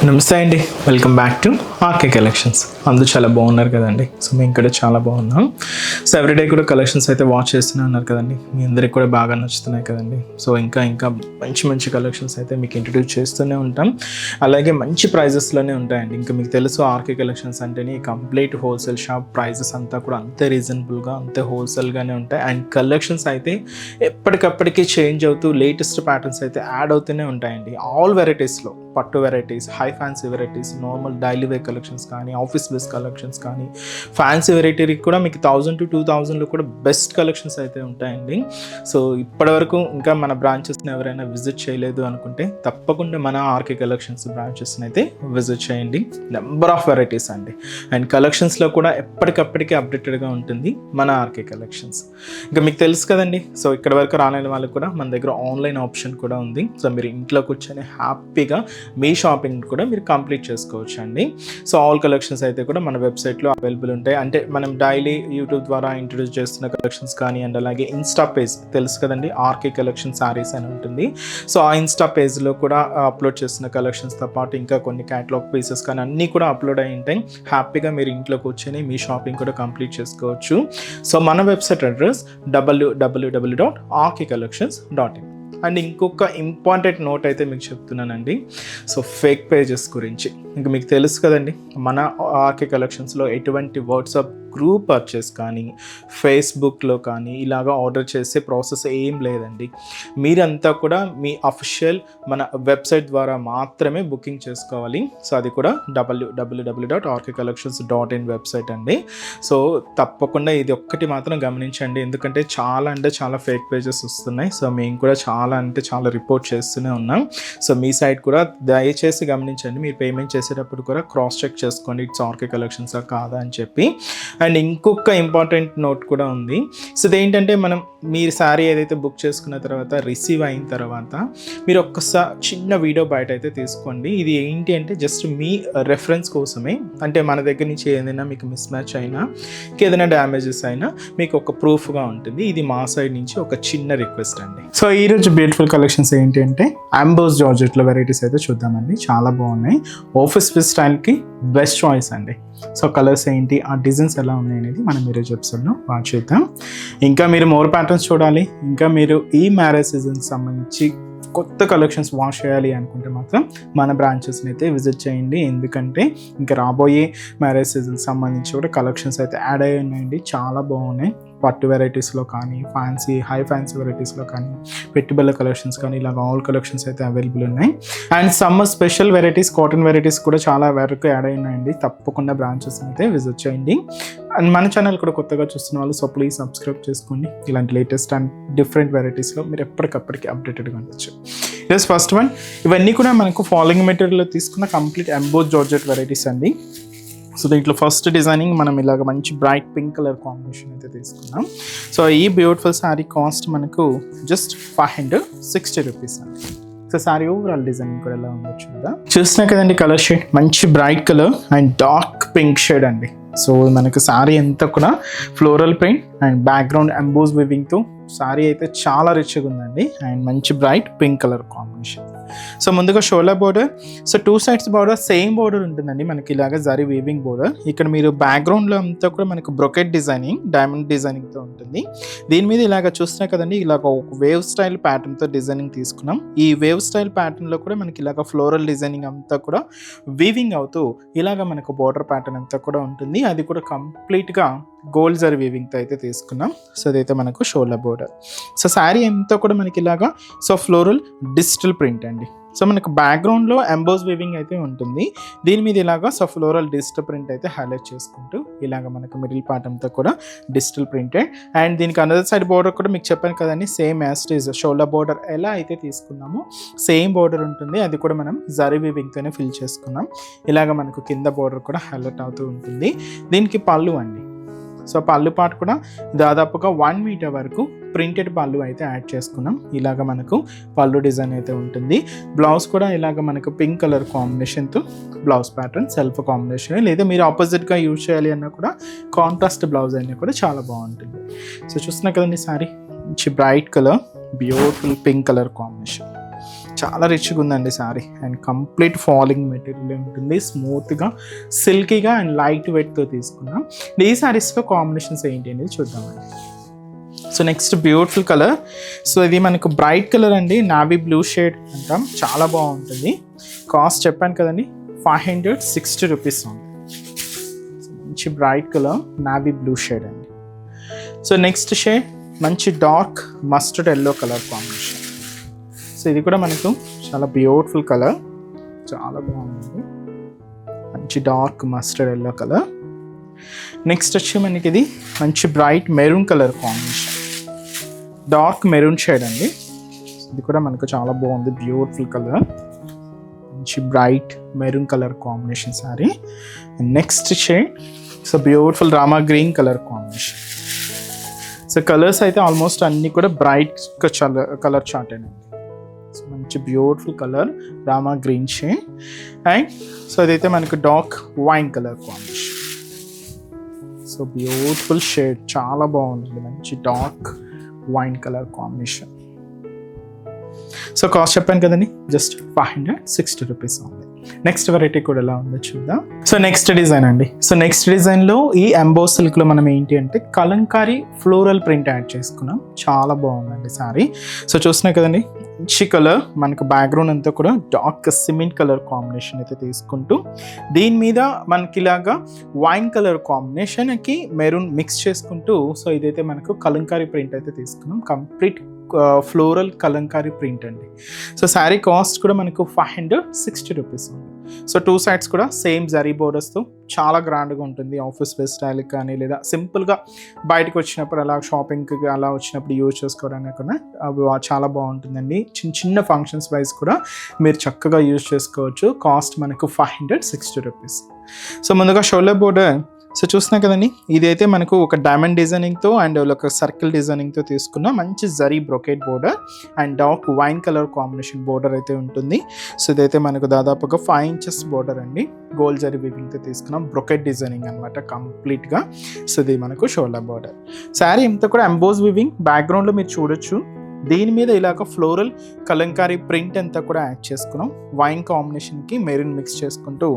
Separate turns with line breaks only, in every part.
నమస్తే అండి, welcome back to RK collections. అందరూ చాలా బాగున్నారు కదండి. సో మేము కూడా చాలా బాగున్నాం. సో ఎవ్రీడే కూడా కలెక్షన్స్ అయితే వాచ్ చేస్తూనే ఉన్నారు కదండి. మీ అందరికి కూడా బాగా నచ్చుతున్నాయి కదండి. సో ఇంకా మంచి మంచి కలెక్షన్స్ అయితే మీకు ఇంట్రడ్యూస్ చేస్తూనే ఉంటాం. అలాగే మంచి ప్రైజెస్లోనే ఉంటాయండి. ఇంకా మీకు తెలుసు ఆర్కే కలెక్షన్స్ అంటేనే కంప్లీట్ హోల్సేల్ షాప్. ప్రైజెస్ అంతా కూడా అంతే రీజనబుల్గా, అంతే హోల్సేల్గానే ఉంటాయి. అండ్ కలెక్షన్స్ అయితే ఎప్పటికప్పటికి చేంజ్ అవుతూ లేటెస్ట్ ప్యాటర్న్స్ అయితే యాడ్ అవుతూనే ఉంటాయండి. ఆల్ వెరైటీస్లో పట్టు varieties, high fancy varieties, normal daily wear collections కానీ, ఆఫీస్ బేస్ కలెక్షన్స్ కానీ, ఫ్యాన్సీ వెరైటీకి కూడా మీకు 1000 to 2000లో కూడా బెస్ట్ కలెక్షన్స్ అయితే ఉంటాయండి. సో ఇప్పటివరకు ఇంకా మన బ్రాంచెస్ని ఎవరైనా విజిట్ చేయలేదు అనుకుంటే తప్పకుండా మన ఆర్కే కలెక్షన్స్ బ్రాంచెస్ని అయితే విజిట్ చేయండి. నెంబర్ ఆఫ్ వెరైటీస్ అండి. అండ్ కలెక్షన్స్లో కూడా ఎప్పటికప్పటికీ అప్డేటెడ్గా ఉంటుంది మన ఆర్కే కలెక్షన్స్. ఇంకా మీకు తెలుసు కదండి. సో ఇక్కడ వరకు రాలేని వాళ్ళకి కూడా మన దగ్గర ఆన్లైన్ ఆప్షన్ కూడా ఉంది. సో మీరు ఇంట్లో కూర్చొని హ్యాపీగా మీ షాపింగ్ కూడా మీరు కంప్లీట్ చేసుకోవచ్చు అండి. సో ఆల్ కలెక్షన్స్ అయితే కూడా మన వెబ్సైట్లో అవైలబుల్ ఉంటాయి. అంటే మనం డైలీ యూట్యూబ్ ద్వారా ఇంట్రడ్యూస్ చేస్తున్న కలెక్షన్స్ కానీ, అండ్ అలాగే ఇన్స్టా పేజ్ తెలుసు కదండి, ఆర్కే కలెక్షన్ సారీస్ అని ఉంటుంది. సో ఆ ఇన్స్టా పేజ్లో కూడా అప్లోడ్ చేస్తున్న కలెక్షన్స్తో పాటు ఇంకా కొన్ని క్యాటలాగ్ పీసెస్ కానీ అన్నీ కూడా అప్లోడ్ అయ్యి ఉంటాయి. హ్యాపీగా మీరు ఇంట్లో కూర్చొని మీ షాపింగ్ కూడా కంప్లీట్ చేసుకోవచ్చు. సో మన వెబ్సైట్ అడ్రస్ www.rkcollections.in. అండ్ ఇంకొక ఇంపార్టెంట్ నోట్ అయితే మీకు చెప్తున్నానండి. సో ఫేక్ పేజెస్ గురించి. ఇంకా మీకు తెలుసు కదండి, మన ఆర్కే కలెక్షన్స్లో ఎటువంటి వాట్సాప్ గ్రూప్ పర్చేస్ కానీ, ఫేస్బుక్లో కానీ ఇలాగా ఆర్డర్ చేసే ప్రాసెస్ ఏం లేదండి. మీరంతా కూడా మీ అఫిషియల్ మన వెబ్సైట్ ద్వారా మాత్రమే బుకింగ్ చేసుకోవాలి. సో అది కూడా www.rkcollections.in వెబ్సైట్ అండి. సో తప్పకుండా ఇది ఒక్కటి మాత్రం గమనించండి, ఎందుకంటే చాలా ఫేక్ పేజెస్ వస్తున్నాయి. సో మేము కూడా చాలా రిపోర్ట్ చేస్తూనే ఉన్నాం. సో మీ సైట్ కూడా దయచేసి గమనించండి. మీరు పేమెంట్ చేసేటప్పుడు కూడా క్రాస్ చెక్ చేసుకోండి, ఇట్స్ ఆర్కే కలెక్షన్సా కాదా అని చెప్పి. అండ్ ఇంకొక ఇంపార్టెంట్ నోట్ కూడా ఉంది. సో ఇదేంటంటే, మీరు శారీ ఏదైతే బుక్ చేసుకున్న తర్వాత రిసీవ్ అయిన తర్వాత మీరు ఒక్కసారి చిన్న వీడియో బయట అయితే తీసుకోండి. ఇది ఏంటి అంటే జస్ట్ మీ రెఫరెన్స్ కోసమే. అంటే మన దగ్గర నుంచి ఏదైనా మీకు మిస్ మ్యాచ్ అయినా, ఏదైనా డ్యామేజెస్ అయినా మీకు ఒక ప్రూఫ్గా ఉంటుంది. ఇది మా సైడ్ నుంచి ఒక చిన్న రిక్వెస్ట్ అండి. సో ఈరోజు బ్యూటిఫుల్ కలెక్షన్స్ ఏంటి అంటే అంబోస్ జార్జెట్లో వెరైటీస్ అయితే చూద్దామండి. చాలా బాగున్నాయి. ఆఫీస్ వేర్ స్టైల్కి బెస్ట్ చాయిస్ అండి. సో కలర్స్ ఏంటి, ఆ డిజైన్స్ ఎలా ఉన్నాయి అనేది మనం ఈరోజు ఎపిసోడ్లో వాచ్ చేద్దాం. ఇంకా మీరు మోర్ ప్యాటర్న్స్ చూడాలి, ఇంకా మీరు ఈ మ్యారేజ్ సీజన్కి సంబంధించి కొత్త కలెక్షన్స్ వాష్ చేయాలి అనుకుంటే మాత్రం మన బ్రాంచెస్ని అయితే విజిట్ చేయండి. ఎందుకంటే ఇంకా రాబోయే మ్యారేజ్ సీజన్కి సంబంధించి కూడా కలెక్షన్స్ అయితే యాడ్ అయ్యి ఉన్నాయండి. చాలా బాగున్నాయి. పట్టు వెరైటీస్లో కానీ, హై ఫ్యాన్సీ వెరైటీస్లో కానీ, పెట్టుబడుల కలెక్షన్స్ కానీ, ఇలాగ ఆల్ కలెక్షన్స్ అయితే అవైలబుల్ ఉన్నాయి. And summer special varieties, cotton varieties కూడా చాలా వరకు యాడ్ అయి ఉన్నాయండి. తప్పకుండా బ్రాంచెస్ అయితే విజిట్ చేయండి. అండ్ మన ఛానల్ కూడా కొత్తగా చూస్తున్న వాళ్ళు సో ప్లీజ్ సబ్స్క్రైబ్ చేసుకోండి. ఇలాంటి లేటెస్ట్ అండ్ డిఫరెంట్ వెరైటీస్లో మీరు ఎప్పటికప్పటికి అప్డేటెడ్గా ఉండొచ్చు. Is first one. ఇవన్నీ కూడా మనకు ఫాలోయింగ్ మెటీరియల్లో తీసుకున్న కంప్లీట్ ఎంబోస్ జార్జెట్ వెరైటీస్ అండి. సో దీంట్లో ఫస్ట్ డిజైనింగ్ మనం ఇలాగ మంచి బ్రైట్ పింక్ కలర్ కాంబినేషన్ అయితే తీసుకున్నాం. సో ఈ బ్యూటిఫుల్ శారీ కాస్ట్ మనకు జస్ట్ 560 రూపీస్ అండి. సో శారీ ఓవరాల్ డిజైనింగ్ కూడా ఎలా ఉండొచ్చు కదా చూస్తున్నా కదండి. కలర్ షేడ్ మంచి bright colour and dark pink shade అండి. సో మనకు శారీ అంతా కూడా floral print and background emboss వివింగ్తో శారీ అయితే చాలా రిచ్గా ఉందండి. అండ్ మంచి bright pink colour combination. So ముందుగా shoulder border. So 2 sides border same border ఉంటుందండి మనకి, ఇలాగ జరీ వీవింగ్ బోర్డర్. ఇక్కడ మీరు బ్యాక్గ్రౌండ్లో అంతా కూడా మనకు బ్రొకెట్ డిజైనింగ్, డైమండ్ డిజైనింగ్తో ఉంటుంది. దీని మీద ఇలాగ చూస్తున్నా కదండి, ఇలాగ ఒక వేవ్ స్టైల్ ప్యాటర్న్తో డిజైనింగ్ తీసుకున్నాం. ఈ వేవ్ స్టైల్ ప్యాటర్న్లో కూడా మనకి ఇలాగ ఫ్లోరల్ డిజైనింగ్ అంతా కూడా వీవింగ్ అవుతూ ఇలాగ మనకు బోర్డర్ ప్యాటర్న్ అంతా కూడా ఉంటుంది. అది కూడా కంప్లీట్గా గోల్డ్ జరీ వీవింగ్తో అయితే తీసుకున్నాం. సో అదైతే మనకు షోల్డర్ బోర్డర్. సో శారీ అంతా కూడా మనకి ఇలాగా సో ఫ్లోరల్ డిజిటల్ ప్రింట్ అండి. సో మనకు బ్యాక్గ్రౌండ్లో ఎంబోస్ వీవింగ్ అయితే ఉంటుంది. దీని మీద ఇలాగా సో ఫ్లోరల్ డిజిటల్ ప్రింట్ అయితే హైలైట్ చేసుకుంటూ ఇలాగ మనకు మిడిల్ పార్ట్ అంతా కూడా డిజిటల్ ప్రింటెడ్. అండ్ దీనికి అనదర్ సైడ్ బోర్డర్ కూడా మీకు చెప్పాను కదండి, same as it is shoulder border ఎలా అయితే తీసుకున్నామో సేమ్ బోర్డర్ ఉంటుంది. అది కూడా మనం జరీ వీవింగ్తోనే ఫిల్ చేసుకున్నాం. ఇలాగ మనకు కింద బోర్డర్ కూడా హైలైట్ అవుతూ ఉంటుంది. దీనికి పళ్ళు అండి. సో పళ్ళు పార్ట్ కూడా దాదాపుగా 1 మీటర్ వరకు ప్రింటెడ్ పళ్ళు అయితే యాడ్ చేసుకున్నాం. ఇలాగ మనకు పళ్ళు డిజైన్ అయితే ఉంటుంది. బ్లౌజ్ కూడా ఇలాగ మనకు పింక్ కలర్ కాంబినేషన్తో బ్లౌజ్ ప్యాటర్న్ సెల్ఫ్ కాంబినేషన్, లేదా మీరు ఆపోజిట్గా యూజ్ చేయాలి అన్నా కూడా కాంట్రాస్ట్ బ్లౌజ్ అయినా కూడా చాలా బాగుంటుంది. సో చూస్తున్నా కదండి శారీ మంచి bright colour, beautiful pink colour combination. చాలా రిచ్గా ఉందండి sari. And complete falling material ఉంటుంది, స్మూత్గా సిల్కీగా అండ్ లైట్ వెయిట్తో తీసుకున్నాం. ఈ శారీస్లో కాంబినేషన్స్ ఏంటి అనేది చూద్దామండి. So next beautiful colour. So ఇది మనకు బ్రైట్ కలర్ అండి, నావీ బ్లూ షేడ్ అంటాం, చాలా బాగుంటుంది. కాస్ట్ చెప్పాను కదండి, 560 రూపీస్ ఉంది. మంచి bright colour navy blue shade అండి. సో నెక్స్ట్ షేడ్ మంచి dark mustard yellow colour combination. So ఇది కూడా మనకు చాలా బ్యూటిఫుల్ కలర్, చాలా బాగుంది. మంచి dark mustard yellow colour. Next వచ్చి మనకి ఇది మంచి bright maroon colour combination, dark maroon shade అండి. ఇది కూడా మనకు చాలా బాగుంది, బ్యూటిఫుల్ కలర్, మంచి bright maroon colour combination sorry. Next shade so beautiful Rama green colour combination. So colours అయితే ఆల్మోస్ట్ అన్నీ కూడా బ్రైట్ కలర్ చార్ట్ అండి. సో మంచి beautiful colour Rama green shade. And so ఇదైతే మనకు dark wine colour combination. So beautiful shade, చాలా బాగుంది, మంచి dark wine colour combination. So cost చెప్పాను కదండి, జస్ట్ 560 రూపీస్ ఉంది. నెక్స్ట్ వెరైటీ కూడా ఎలా ఉందో చూద్దాం. సో నెక్స్ట్ డిజైన్ అండి. సో నెక్స్ట్ డిజైన్లో ఈ ఎంబోస్ సిల్క్లో మనం ఏంటి అంటే కలంకారీ ఫ్లోరల్ ప్రింట్ యాడ్ చేసుకున్నాం, చాలా బాగుందండి సారీ. సో చూస్తున్నాయి కదండి, మంచి కలర్, మనకు బ్యాక్గ్రౌండ్ అంతా కూడా డార్క్ సిమెంట్ కలర్ కాంబినేషన్ అయితే తీసుకుంటూ దీని మీద మనకి ఇలాగా వైన్ కలర్ కాంబినేషన్కి మెరూన్ మిక్స్ చేసుకుంటూ, సో ఇదైతే మనకు కలంకారీ ప్రింట్ అయితే తీసుకున్నాం, కంప్లీట్ ఫ్లోరల్ కలంకారీ ప్రింట్ అండి. సో శారీ కాస్ట్ కూడా మనకు 560 రూపీస్ ఉంది. సో 2 సైడ్స్ కూడా సేమ్ జరీ బోర్డర్స్తో చాలా గ్రాండ్గా ఉంటుంది. ఆఫీస్ వేర్ స్టైల్ కానీ లేదా సింపుల్గా బయటకు వచ్చినప్పుడు అలా షాపింగ్కి అలా వచ్చినప్పుడు యూజ్ చేసుకోవడానికి కూడా చాలా బాగుంటుందండి. చిన్న చిన్న ఫంక్షన్స్ వైజ్ కూడా మీరు చక్కగా యూజ్ చేసుకోవచ్చు. కాస్ట్ మనకు 560 రూపీస్. సో ముందుగా షోల్డర్ బోర్డర్. సో చూస్తున్నా కదండి, ఇదైతే మనకు ఒక డైమండ్ డిజైనింగ్తో అండ్ ఒక సర్కిల్ డిజైనింగ్తో తీసుకున్న మంచి zari brocade border and dark wine colour combination border అయితే ఉంటుంది. సో ఇదైతే మనకు దాదాపుగా 5 ఇంచెస్ బోర్డర్ అండి, గోల్డ్ జరీ వీవింగ్తో తీసుకున్నాం, బ్రొకెట్ డిజైనింగ్ అనమాట కంప్లీట్గా. సో ఇది మనకు షోల్డర్ బోర్డర్. శారీ ఇంత కూడా ఎంబోస్ వీవింగ్, బ్యాక్గ్రౌండ్లో మీరు చూడొచ్చు. దీని మీద ఇలాగ ఫ్లోరల్ కలంకారీ ప్రింట్ అంతా కూడా యాడ్ చేసుకున్నాం, వైన్ కాంబినేషన్కి మెరూన్ మిక్స్ చేసుకుంటూ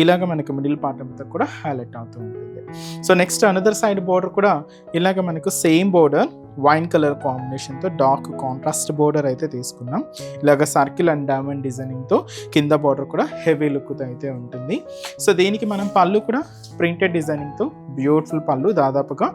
ఇలాగ మనకి మిడిల్ పార్ట్ అంతా కూడా హైలైట్ అవుతూ ఉంటుంది. So next another side border కూడా ఇలాగ మనకు సేమ్ బోర్డర్ వైన్ కలర్ కాంబినేషన్తో డార్క్ కాంట్రాస్ట్ బోర్డర్ అయితే తీసుకున్నాం. ఇలాగ సర్కిల్ అండ్ డైమండ్ డిజైనింగ్తో కింద బోర్డర్ కూడా హెవీ లుక్తో అయితే ఉంటుంది. సో దీనికి మనం పళ్ళు కూడా ప్రింటెడ్ డిజైనింగ్తో బ్యూటిఫుల్ పళ్ళు, దాదాపుగా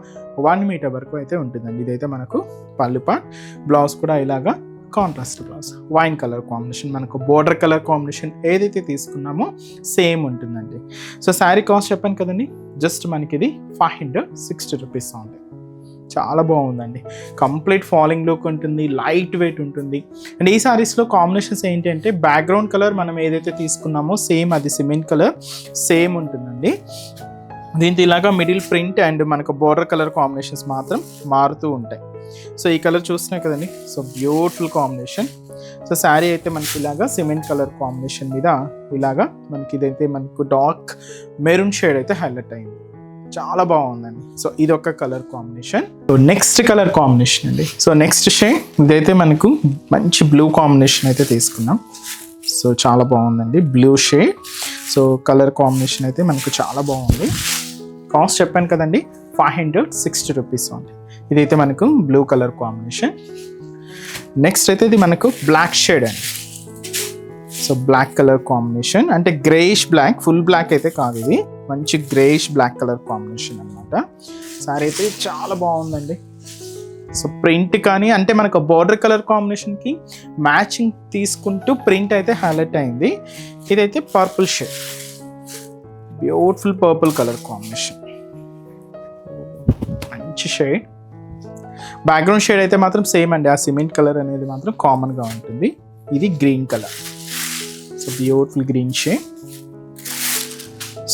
1 మీటర్ వరకు అయితే ఉంటుందండి. ఇదైతే మనకు పళ్ళు పార్ట్. బ్లౌజ్ కూడా ఇలాగా contrast blouse, wine colour combination, మనకు బోర్డర్ కలర్ కాంబినేషన్ ఏదైతే తీసుకున్నామో సేమ్ ఉంటుందండి. సో శారీ కాస్ట్ చెప్పాను కదండి, జస్ట్ మనకి ఇది 560 రూపీస్ ఉంది. చాలా బాగుందండి, కంప్లీట్ ఫాలింగ్ లుక్ ఉంటుంది, లైట్ వెయిట్ ఉంటుంది. అండ్ ఈ శారీస్లో కాంబినేషన్స్ ఏంటి అంటే బ్యాక్గ్రౌండ్ కలర్ మనం ఏదైతే తీసుకున్నామో సేమ్ అది సిమెంట్ కలర్ సేమ్ ఉంటుందండి. దీంతో ఇలాగా మిడిల్ ప్రింట్ అండ్ మనకు బోర్డర్ కలర్ కాంబినేషన్స్ మాత్రం మారుతూ ఉంటాయి. సో ఈ కలర్ చూస్తున్నాయి కదండి, so beautiful combination. So sari అయితే మనకి ఇలాగా సిమెంట్ కలర్ కాంబినేషన్ మీద ఇలాగా మనకి ఇదైతే మనకు డార్క్ మెరూన్ షేడ్ అయితే హైలైట్ అయింది, చాలా బాగుందండి. సో ఇది ఒక colour combination. So next colour combination అండి. సో నెక్స్ట్ షేడ్ ఇదైతే మనకు మంచి బ్లూ కాంబినేషన్ అయితే తీసుకున్నాం. సో చాలా బాగుందండి blue shade. So colour combination అయితే మనకు చాలా బాగుంది. కాస్ట్ చెప్పాను కదండి, 560 రూపీస్ ఉంది. ఇదైతే మనకు బ్లూ కలర్ కాంబినేషన్. నెక్స్ట్ అయితే ఇది మనకు బ్లాక్ షేడ్ అండి. సో బ్లాక్ కలర్ కాంబినేషన్ అంటే గ్రేయిష్ బ్లాక్, ఫుల్ బ్లాక్ అయితే కాదు, ఇది మంచి గ్రేయిష్ బ్లాక్ కలర్ కాంబినేషన్ అనమాట. సారీ అయితే చాలా బాగుందండి. సో ప్రింట్ కానీ అంటే మనకు బోర్డర్ కలర్ కాంబినేషన్కి మ్యాచింగ్ తీసుకుంటూ ప్రింట్ అయితే హైలైట్ అయింది. ఇదైతే purple shade, beautiful purple colour combination, మంచి షేడ్. బ్యాక్గ్రౌండ్ షేడ్ అయితే మాత్రం సేమ్ అండి, ఆ సిమెంట్ కలర్ అనేది మాత్రం కామన్గా ఉంటుంది. ఇది green colour, so beautiful green shade.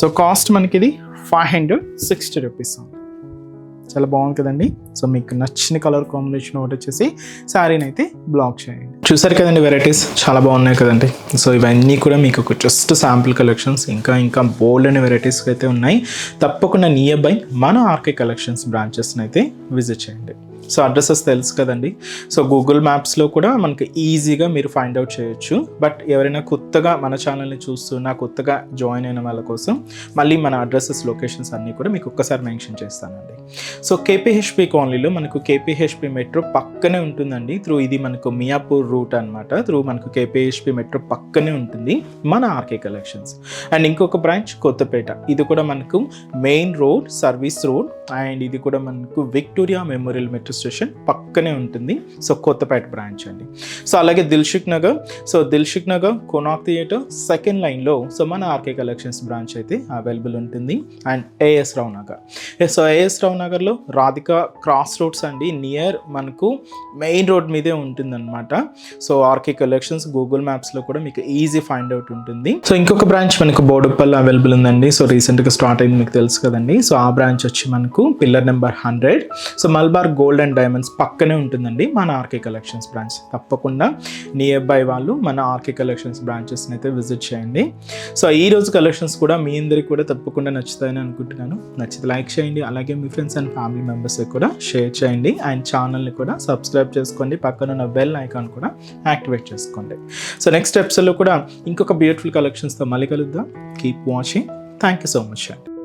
So cost మనకి ఇది 560 రూపీస్. చాలా బాగుంది కదండి. సో మీకు నచ్చిన కలర్ కాంబినేషన్ ఒకటి వచ్చేసి శారీని అయితే బ్లాక్ చేయండి. చూసారు కదండి, వెరైటీస్ చాలా బాగున్నాయి కదండి. సో ఇవన్నీ కూడా మీకు ఒక జస్ట్ శాంపుల్ కలెక్షన్స్, ఇంకా బోల్డ్ అనే వెరైటీస్ అయితే ఉన్నాయి. తప్పకుండా నియర్ బై మన ఆర్కే కలెక్షన్స్ బ్రాంచెస్ని అయితే విజిట్ చేయండి. సో అడ్రసెస్ తెలుసు కదండి. సో గూగుల్ మ్యాప్స్లో కూడా మనకి ఈజీగా మీరు ఫైండ్ అవుట్ చేయొచ్చు. బట్ ఎవరైనా కొత్తగా మన ఛానల్ని చూస్తున్నా, కొత్తగా జాయిన్ అయిన వాళ్ళ కోసం మళ్ళీ మన అడ్రసెస్, లొకేషన్స్ అన్నీ కూడా మీకు ఒక్కసారి మెన్షన్ చేస్తానండి. సో కేపీహెచ్పి కాలనీలో మనకు కేపీహెచ్పి మెట్రో పక్కనే ఉంటుందండి. ఇది మనకు మియాపూర్ రూట్ అనమాట. మనకు కేపీహెచ్పి మెట్రో పక్కనే ఉంటుంది మన ఆర్కే కలెక్షన్స్. అండ్ ఇంకొక బ్రాంచ్ కొత్తపేట, ఇది కూడా మనకు main road, service road, and ఇది కూడా మనకు విక్టోరియా మెమోరియల్ మెట్రో స్టేషన్ పక్కనే ఉంటుంది. సో కొత్తపేట బ్రాంచ్ అండి. సో అలాగే Dilsukhnagar Konark theatre second లైన్లో సో మన ఆర్కే కలెక్షన్స్ బ్రాంచ్ అయితే అవైలబుల్ ఉంటుంది. And AS Rao Nagar, so AS Rao నగర్లో రాధిక క్రాస్ రోడ్స్ అండి, నియర్ మనకు మెయిన్ రోడ్ మీదే ఉంటుందన్నమాట. సో ఆర్కే కలెక్షన్స్ గూగుల్ మ్యాప్స్లో కూడా మీకు ఈజీ ఫైండ్ అవుట్ ఉంటుంది. సో ఇంకొక బ్రాంచ్ మనకు బోడుప్పల్ అవైలబుల్ ఉందండి. సో రీసెంట్గా స్టార్ట్ అయింది, మీకు తెలుసు కదండి. సో ఆ బ్రాంచ్ వచ్చి మనకు pillar number 100. So Malabar gold and diamonds పక్కనే ఉంటుందండి మన ఆర్కే కలెక్షన్స్ బ్రాంచ్. తప్పకుండా నియర్ బై వాళ్ళు మన ఆర్కే కలెక్షన్స్ బ్రాంచెస్ని అయితే విజిట్ చేయండి. సో ఈ రోజు కలెక్షన్స్ కూడా మీ అందరికి కూడా తప్పకుండా నచ్చుతాయని అనుకుంటున్నాను. నచ్చితే లైక్ చేయండి, అలాగే మీ ఫ్రెండ్స్ అండ్ ఫ్యామిలీ మెంబర్స్కి కూడా షేర్ చేయండి. అండ్ ఛానల్ని కూడా సబ్స్క్రైబ్ చేసుకోండి, పక్కన ఉన్న బెల్ ఐకాన్ కూడా యాక్టివేట్ చేసుకోండి. సో నెక్స్ట్ ఎపిసోడ్లో కూడా ఇంకొక బ్యూటిఫుల్ కలెక్షన్స్తో మళ్ళీ కలుద్దాం. Keep watching. Thank you so much అండి.